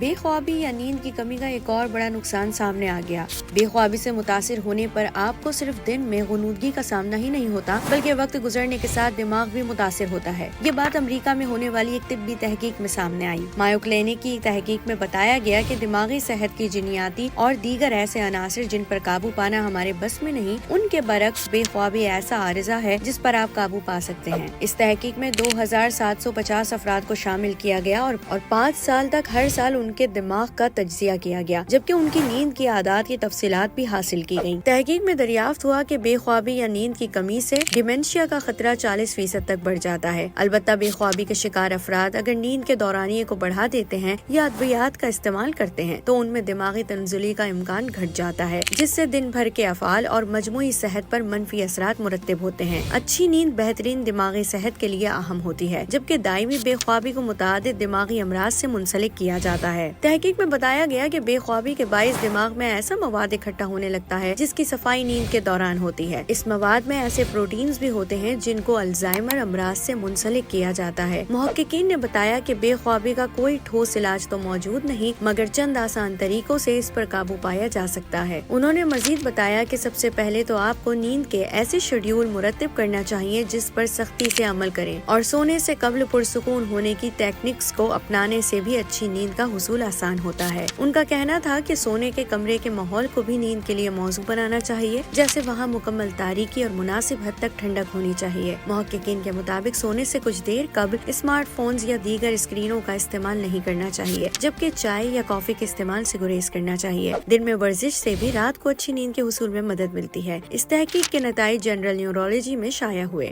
بے خوابی یا نیند کی کمی کا ایک اور بڑا نقصان سامنے آ گیا۔ بے خوابی سے متاثر ہونے پر آپ کو صرف دن میں غنودگی کا سامنا ہی نہیں ہوتا بلکہ وقت گزرنے کے ساتھ دماغ بھی متاثر ہوتا ہے۔ یہ بات امریکہ میں ہونے والی ایک طبی تحقیق میں سامنے آئی۔ مایو کلینک کی تحقیق میں بتایا گیا کہ دماغی صحت کی جینیاتی اور دیگر ایسے عناصر جن پر قابو پانا ہمارے بس میں نہیں، ان کے برعکس بے خوابی ایسا عارضہ ہے جس پر آپ قابو پا سکتے ہیں۔ اس تحقیق میں 2750 افراد کو شامل کیا گیا اور 5 سال تک ہر سال ان کے دماغ کا تجزیہ کیا گیا، جبکہ ان کی نیند کی عادات کی تفصیلات بھی حاصل کی گئیں۔ تحقیق میں دریافت ہوا کہ بے خوابی یا نیند کی کمی سے ڈیمنشیا کا خطرہ 40% تک بڑھ جاتا ہے۔ البتہ بے خوابی کے شکار افراد اگر نیند کے دورانیے کو بڑھا دیتے ہیں یا ادویات کا استعمال کرتے ہیں تو ان میں دماغی تنزلی کا امکان گھٹ جاتا ہے، جس سے دن بھر کے افعال اور مجموعی صحت پر منفی اثرات مرتب ہوتے ہیں۔ اچھی نیند بہترین دماغی صحت کے لیے اہم ہوتی ہے، جبکہ دائمی بے خوابی کو متعدد دماغی امراض سے منسلک کیا جاتا ہے۔ تحقیق میں بتایا گیا کہ بے خوابی کے باعث دماغ میں ایسا مواد اکٹھا ہونے لگتا ہے جس کی صفائی نیند کے دوران ہوتی ہے۔ اس مواد میں ایسے پروٹینز بھی ہوتے ہیں جن کو الزائمر امراض سے منسلک کیا جاتا ہے۔ محققین نے بتایا کہ بے خوابی کا کوئی ٹھوس علاج تو موجود نہیں، مگر چند آسان طریقوں سے اس پر قابو پایا جا سکتا ہے۔ انہوں نے مزید بتایا کہ سب سے پہلے تو آپ کو نیند کے ایسے شیڈول مرتب کرنا چاہیے جس پر سختی سے عمل کریں، اور سونے سے قبل پرسکون ہونے کی ٹیکنکس کو اپنانے سے بھی اچھی نیند کا حصول آسان ہوتا ہے۔ ان کا کہنا تھا کہ سونے کے کمرے کے ماحول کو بھی نیند کے لیے موزوں بنانا چاہیے، جیسے وہاں مکمل تاریکی اور مناسب حد تک ٹھنڈک ہونی چاہیے۔ محققین کے مطابق سونے سے کچھ دیر قبل اسمارٹ فونز یا دیگر اسکرینوں کا استعمال نہیں کرنا چاہیے، جبکہ چائے یا کافی کے استعمال سے گریز کرنا چاہیے۔ دن میں ورزش سے بھی رات کو اچھی نیند کے حصول میں مدد ملتی ہے۔ اس تحقیق کے نتائج جنرل نیورولوجی میں شائع ہوئے۔